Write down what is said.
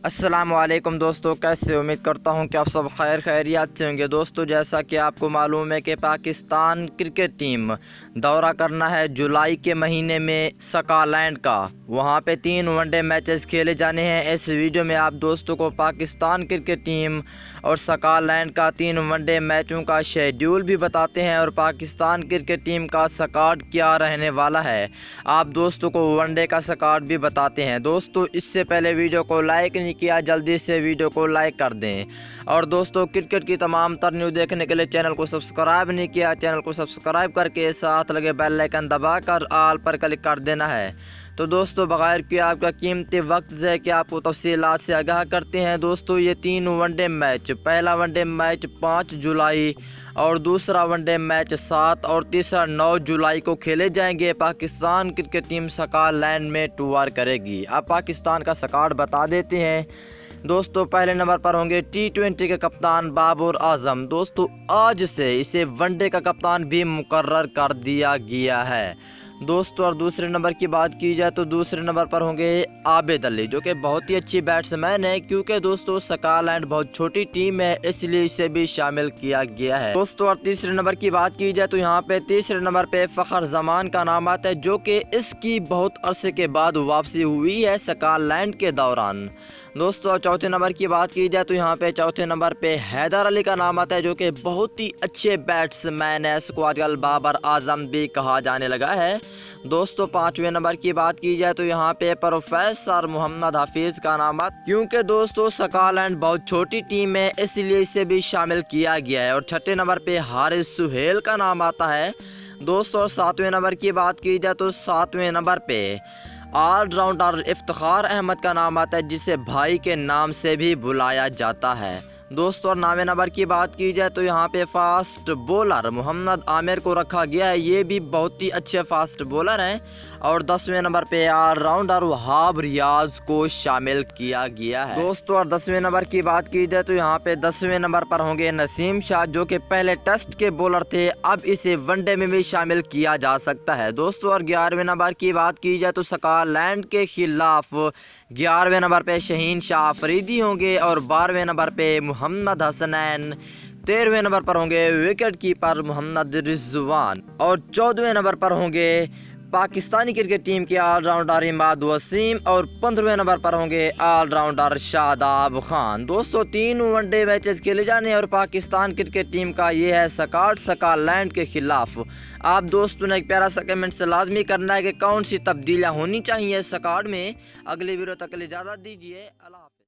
السلام علیکم دوستو، کیسے امید کرتا ہوں کہ آپ سب خیریات سے ہوں گے۔ دوستو جیسا کہ آپ کو معلوم ہے کہ پاکستان کرکٹ ٹیم دورہ کرنا ہے جولائی کے مہینے میں سکاٹلینڈ کا، وہاں پہ 3 ون ڈے میچز کھیلے جانے ہیں۔ اس ویڈیو میں آپ دوستوں کو پاکستان کرکٹ ٹیم اور سکاٹلینڈ کا 3 ون ڈے میچوں کا شیڈیول بھی بتاتے ہیں اور پاکستان کرکٹ ٹیم کا سکواڈ کیا رہنے والا ہے، آپ دوستوں کو ون ڈے کا سکواڈ بھی بتاتے ہیں۔ دوستو اس سے پہلے ویڈیو کو لائک نہیں کیا، جلدی سے ویڈیو کو لائک کر دیں، اور دوستو کرکٹ کی تمام تر نیوز دیکھنے کے لیے چینل کو سبسکرائب نہیں کیا، چینل کو سبسکرائب کر کے ساتھ لگے بیل آئیکن دبا کر آل پر کلک کر دینا ہے۔ تو دوستو بغیر کہ آپ کا قیمتی وقت ضائع کہ آپ کو تفصیلات سے آگاہ کرتے ہیں۔ دوستو یہ 3 ون ڈے میچ، پہلا ون ڈے میچ 5 جولائی اور دوسرا ون ڈے میچ 7 اور تیسرا 9 جولائی کو کھیلے جائیں گے۔ پاکستان کرکٹ ٹیم سکاٹلینڈ میں ٹور کرے گی۔ اب پاکستان کا سکواڈ بتا دیتے ہیں۔ دوستو پہلے نمبر پر ہوں گے T20 کے کپتان بابر اعظم۔ دوستو آج سے اسے ون ڈے کا کپتان بھی مقرر کر دیا گیا ہے۔ دوستو اور دوسرے نمبر کی بات کی جائے تو دوسرے نمبر پر ہوں گے عابد علی، جو کہ بہت ہی اچھی بیٹس مین ہے، کیونکہ دوستو سکاٹلینڈ بہت چھوٹی ٹیم ہے، اس لیے اسے بھی شامل کیا گیا ہے۔ دوستو اور تیسرے نمبر کی بات کی جائے تو یہاں پہ تیسرے نمبر پہ فخر زمان کا نام آتا ہے، جو کہ اس کی بہت عرصے کے بعد واپسی ہوئی ہے سکاٹلینڈ کے دوران۔ دوستو چوتھے نمبر کی بات کی جائے تو یہاں پہ چوتھے نمبر پہ حیدر علی کا نام آتا ہے، جو کہ بہت ہی اچھے بیٹس مین ہے، اس کو آج کل بابر اعظم بھی کہا جانے لگا ہے۔ دوستو پانچویں نمبر کی بات کی جائے تو یہاں پہ پروفیسر محمد حفیظ کا نام آتا ہے، کیونکہ دوستو سکاٹلینڈ بہت چھوٹی ٹیم ہے، اس لیے اسے بھی شامل کیا گیا ہے۔ اور چھٹے نمبر پہ حارث سہیل کا نام آتا ہے۔ دوستو ساتویں نمبر کی بات کی جائے تو ساتویں نمبر پہ آل راؤنڈر افتخار احمد کا نام آتا ہے، جسے بھائی کے نام سے بھی بلایا جاتا ہے۔ دوستو اور 9ویں نمبر کی بات کی جائے تو یہاں پہ فاسٹ بولر محمد عامر کو رکھا گیا ہے، یہ بھی بہت ہی اچھے فاسٹ بولر ہیں۔ اور 10ویں نمبر پہ آل راؤنڈر وہاب ریاض کو شامل کیا گیا ہے۔ دوستو اور 10ویں نمبر کی بات کی جائے تو یہاں پہ 10ویں نمبر پر ہوں گے نسیم شاہ، جو کہ پہلے ٹیسٹ کے بولر تھے، اب اسے ون ڈے میں بھی شامل کیا جا سکتا ہے۔ دوستو اور 11ویں نمبر کی بات کی جائے تو سکاٹلینڈ کے خلاف 11ویں نمبر پہ شہین شاہ آفریدی ہوں گے، اور 12ویں نمبر پہ محمد حسنین، 13ویں نمبر پر ہوں گے وکٹ کیپر محمد رضوان، اور 14ویں نمبر پر ہوں گے پاکستانی کرکٹ ٹیم کے آل راؤنڈر اماد وسیم، اور 15ویں نمبر پر ہوں گے آل راؤنڈر شاداب خان۔ دوستو 3 ون ڈے میچز کھیلے جانے ہیں اور پاکستان کرکٹ ٹیم کا یہ ہے سکاٹلینڈ کے خلاف۔ آپ دوستوں نے ایک پیارا سا کمنٹ سے لازمی کرنا ہے کہ کون سی تبدیلیاں ہونی چاہیے سکواڈ میں۔ اگلی ویڈیو تک کے لیے اجازت دیجیے، اللہ حافظ۔